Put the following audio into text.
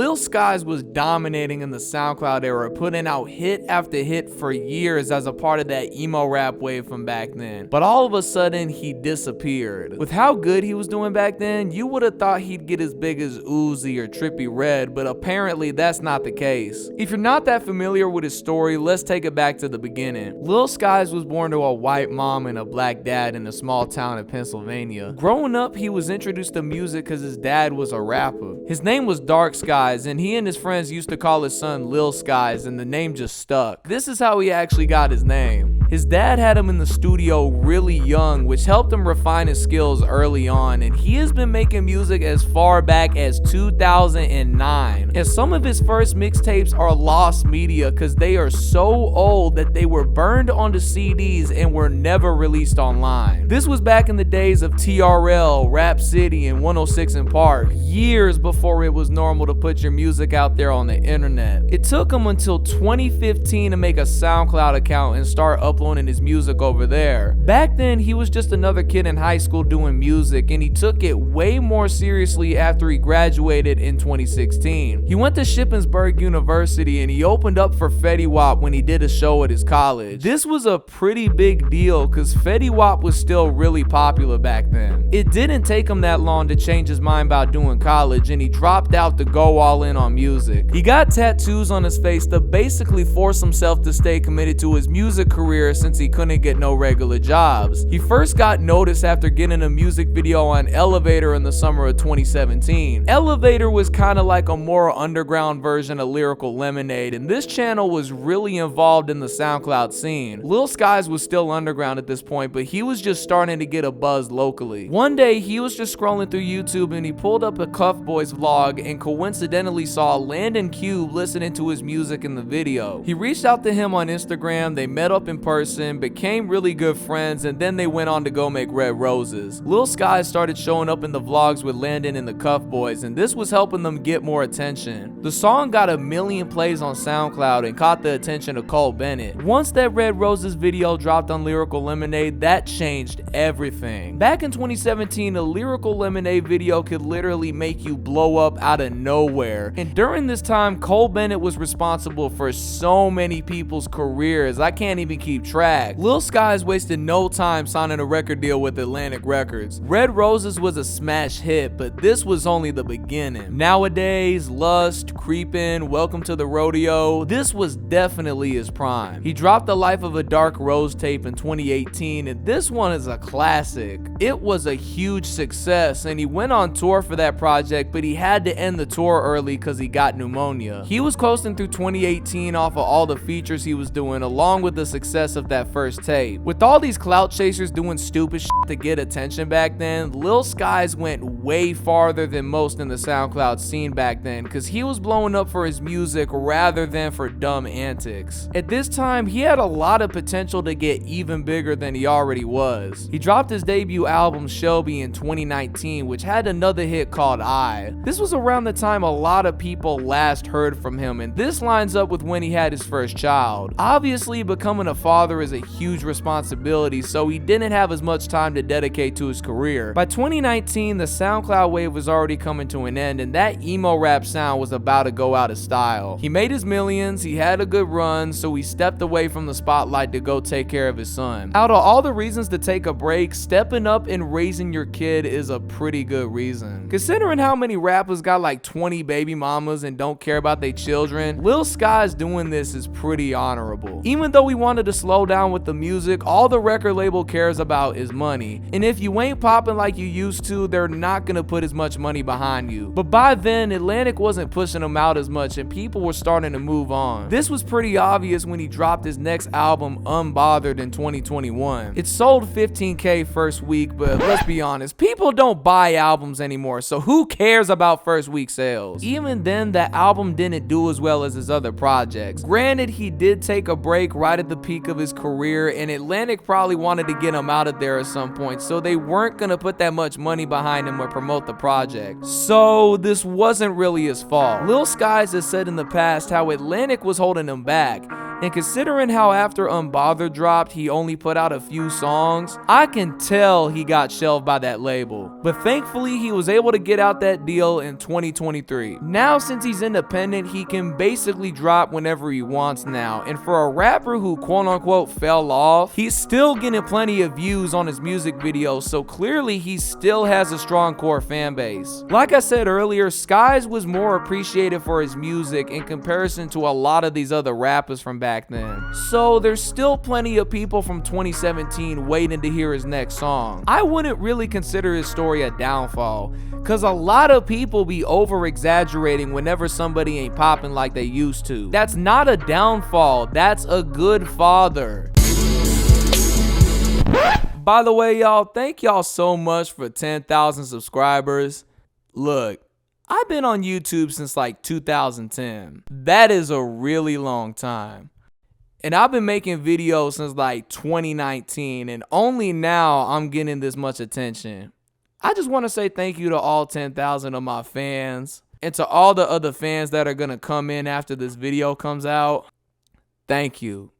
Lil Skies was dominating in the SoundCloud era, putting out hit after hit for years as a part of that emo rap wave from back then. But all of a sudden, he disappeared. With how good he was doing back then, you would have thought he'd get as big as Uzi or Trippie Redd, but apparently that's not the case. If you're not that familiar with his story, let's take it back to the beginning. Lil Skies was born to a white mom and a black dad in a small town in Pennsylvania. Growing up, he was introduced to music because his dad was a rapper. His name was Dark Skies, and he and his friends used to call his son Lil Skies, and the name just stuck. This is how he actually got his name. His dad had him in the studio really young, which helped him refine his skills early on, and he has been making music as far back as 2009. And some of his first mixtapes are lost media because they are so old that they were burned onto CDs and were never released online. This was back in the days of TRL, Rap City, and 106 in Park, years before it was normal to put your music out there on the internet. It took him until 2015 to make a SoundCloud account and start uploading his music over there. Back then, he was just another kid in high school doing music, and he took it way more seriously after he graduated in 2016. He went to Shippensburg University and he opened up for Fetty Wap when he did a show at his college. This was a pretty big deal because Fetty Wap was still really popular back then. It didn't take him that long to change his mind about doing college, and he dropped out to go all in on music. He got tattoos on his face to basically force himself to stay committed to his music career since he couldn't get no regular jobs. He first got noticed after getting a music video on Elevator in the summer of 2017. Elevator was kind of like a more underground version of Lyrical Lemonade, and this channel was really involved in the SoundCloud scene. Lil Skies was still underground at this point, but he was just starting to get a buzz locally. One day, he was just scrolling through YouTube and he pulled up a Cuff Boys vlog and coincidentally saw Landon Cube listening to his music in the video. He reached out to him on Instagram, they met up in person, became really good friends, and then they went on to go make Red Roses. Lil Skies started showing up in the vlogs with Landon and the Cuff Boys, and this was helping them get more attention. The song got 1 million plays on SoundCloud and caught the attention of Cole Bennett. Once that Red Roses video dropped on Lyrical Lemonade, that changed everything. Back in 2017, a Lyrical Lemonade video could literally make you blow up out of nowhere. And during this time, Cole Bennett was responsible for so many people's careers, I can't even keep track. Lil Skies wasted no time signing a record deal with Atlantic Records. Red Roses was a smash hit, but this was only the beginning. Nowadays, Lust, Creepin', Welcome to the Rodeo, this was definitely his prime. He dropped The Life of a Dark Rose tape in 2018, and this one is a classic. It was a huge success, and he went on tour for that project, but he had to end the tour early because he got pneumonia. He was coasting through 2018 off of all the features he was doing, along with the success of that first tape. With all these clout chasers doing stupid shit to get attention back then, Lil Skies went way farther than most in the SoundCloud scene back then because he was blowing up for his music rather than for dumb antics. At this time, he had a lot of potential to get even bigger than he already was. He dropped his debut album Shelby in 2019, which had another hit called I. This was around the time a lot of people last heard from him, and this lines up with when he had his first child. Obviously, becoming a father is a huge responsibility, so he didn't have as much time to dedicate to his career. By 2019, the SoundCloud wave was already coming to an end, and that emo rap sound was about to go out of style. He made his millions, he had a good run, so he stepped away from the spotlight to go take care of his son. Out of all the reasons to take a break, stepping up and raising your kid is a pretty good reason. Considering how many rappers got like 20 baby mamas and don't care about their children, Lil Skies doing this is pretty honorable. Even though he wanted to slow down with the music, all the record label cares about is money. And if you ain't popping like you used to, they're not gonna put as much money behind you. But by then, Atlantic wasn't pushing him out as much and people were starting to move on. This was pretty obvious when he dropped his next album, Unbothered, in 2021. It sold 15K first week, but let's be honest, people don't buy albums anymore, so who cares about first week sales? Even then, the album didn't do as well as his other projects. Granted, he did take a break right at the peak of his career, and Atlantic probably wanted to get him out of there at some point, so they weren't gonna put that much money behind him or promote the project. So this wasn't really his fault. Lil Skies has said in the past how Atlantic was holding him back. And considering how after Unbothered dropped, he only put out a few songs, I can tell he got shelved by that label. But thankfully, he was able to get out that deal in 2023. Now, since he's independent, he can basically drop whenever he wants now. And for a rapper who quote unquote fell off, he's still getting plenty of views on his music videos, so clearly he still has a strong core fan base. Like I said earlier, Skies was more appreciated for his music in comparison to a lot of these other rappers from back then. So there's still plenty of people from 2017 waiting to hear his next song. I wouldn't really consider his story a downfall, cause a lot of people be over exaggerating whenever somebody ain't popping like they used to. That's not a downfall, that's a good father. By the way, y'all, thank y'all so much for 10,000 subscribers. Look, I've been on YouTube since like 2010. That is a really long time. And I've been making videos since like 2019, and only now I'm getting this much attention. I just want to say thank you to all 10,000 of my fans, and to all the other fans that are going to come in after this video comes out. Thank you.